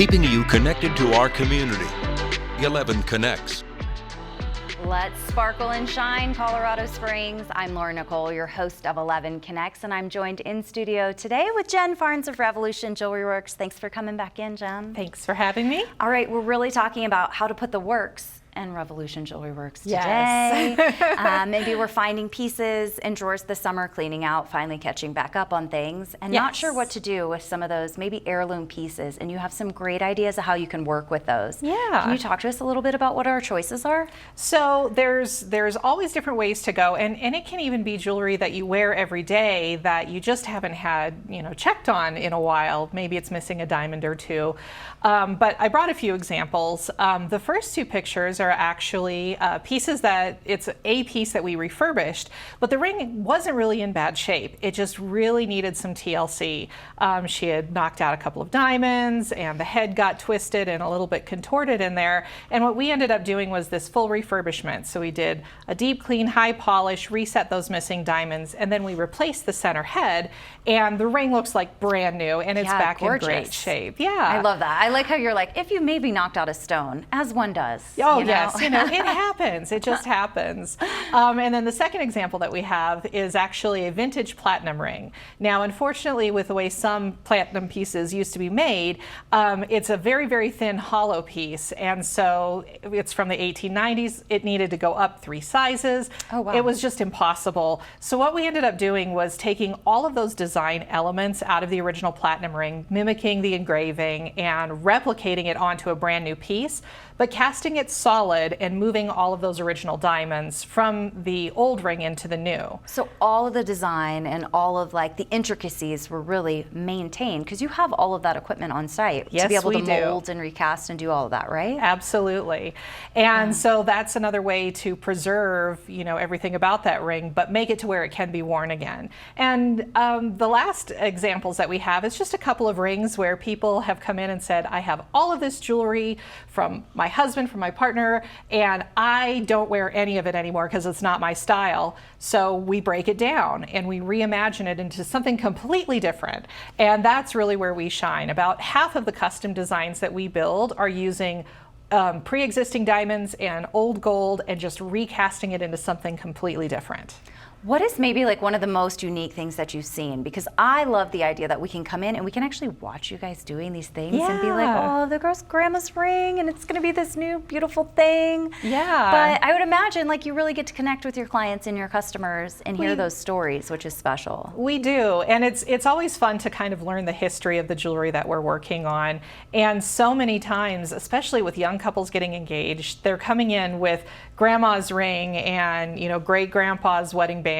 keeping you connected to our community. 11 Connects. Let's sparkle and shine, Colorado Springs. I'm Laura Nicole, your host of 11 Connects, and I'm joined in studio today with Jen Farnes of Revolution Jewelry Works. Thanks for coming back in, Jen. Thanks for having me. All right, we're really talking about how to put the works in Revolution Jewelry Works today. Yes. Maybe we're finding pieces in drawers this summer, cleaning out, finally catching back up on things, and not sure what to do with some of those maybe heirloom pieces, and you have some great ideas of how you can work with those. Yeah. Can you talk to us a little bit about what our choices are? So there's always different ways to go, and it can even be jewelry that you wear every day that you just haven't had checked on in a while. Maybe it's missing a diamond or two. But I brought a few examples. The first two pictures are actually pieces that it's a piece that we refurbished, but the ring wasn't really in bad shape. It just really needed some TLC. She had knocked out a couple of diamonds and the head got twisted and a little bit contorted in there. And what we ended up doing was this full refurbishment. So we did a deep clean, high polish, reset those missing diamonds, and then we replaced the center head, and the ring looks like brand new and it's back gorgeous. in great shape. Yeah. I love that. I like how you're like, if you maybe knocked out a stone, as one does. Oh, yes. It happens. It just happens. And then the second example that we have is actually a vintage platinum ring. Now, unfortunately, with the way some platinum pieces used to be made, it's a very, very thin hollow piece. And so it's from the 1890s. It needed to go up 3 sizes. Oh, wow. It was just impossible. So what we ended up doing was taking all of those design elements out of the original platinum ring, mimicking the engraving and replicating it onto a brand new piece, but casting it solid and moving all of those original diamonds from the old ring into the new. So all of the design and all of like the intricacies were really maintained because you have all of that equipment on site to be able to mold and recast and do all of that, right? Absolutely. And so that's another way to preserve, everything about that ring, but make it to where it can be worn again. And the last examples that we have is just a couple of rings where people have come in and said, I have all of this jewelry from my husband, from my partner, and I don't wear any of it anymore because it's not my style. So we break it down and we reimagine it into something completely different. And that's really where we shine. About half of the custom designs that we build are using pre-existing diamonds and old gold and just recasting it into something completely different. What is maybe like one of the most unique things that you've seen? Because I love the idea that we can come in and we can actually watch you guys doing these things and be like, oh, the girl's grandma's ring and it's going to be this new beautiful thing. Yeah. But I would imagine like you really get to connect with your clients and your customers and hear those stories, which is special. We do. And it's always fun to kind of learn the history of the jewelry that we're working on. And so many times, especially with young couples getting engaged, they're coming in with grandma's ring and, great grandpa's wedding band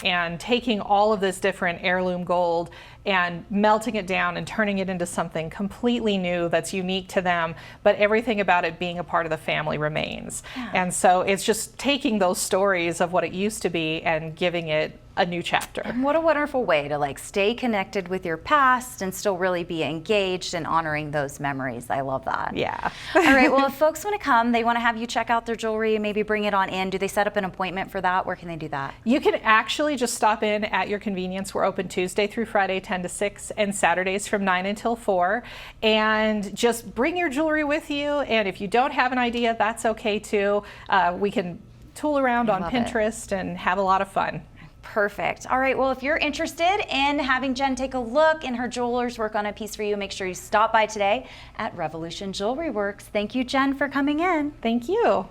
and taking all of this different heirloom gold and melting it down and turning it into something completely new that's unique to them, but everything about it being a part of the family remains. Yeah. And so it's just taking those stories of what it used to be and giving it a new chapter. And what a wonderful way to like stay connected with your past and still really be engaged and honoring those memories. I love that. Yeah. All right, well, if folks want to come, they want to have you check out their jewelry and maybe bring it on in. Do they set up an appointment for that? Where can they do that? You can actually just stop in at your convenience. We're open Tuesday through Friday, 10 to 6, and Saturdays from 9 until 4. And just bring your jewelry with you. And if you don't have an idea, that's okay too. We can tool around on Pinterest and have a lot of fun. Perfect. All right, well, if you're interested in having Jen take a look and her jewelers work on a piece for you, make sure you stop by today at Revolution Jewelry Works. Thank you, Jen, for coming in. Thank you.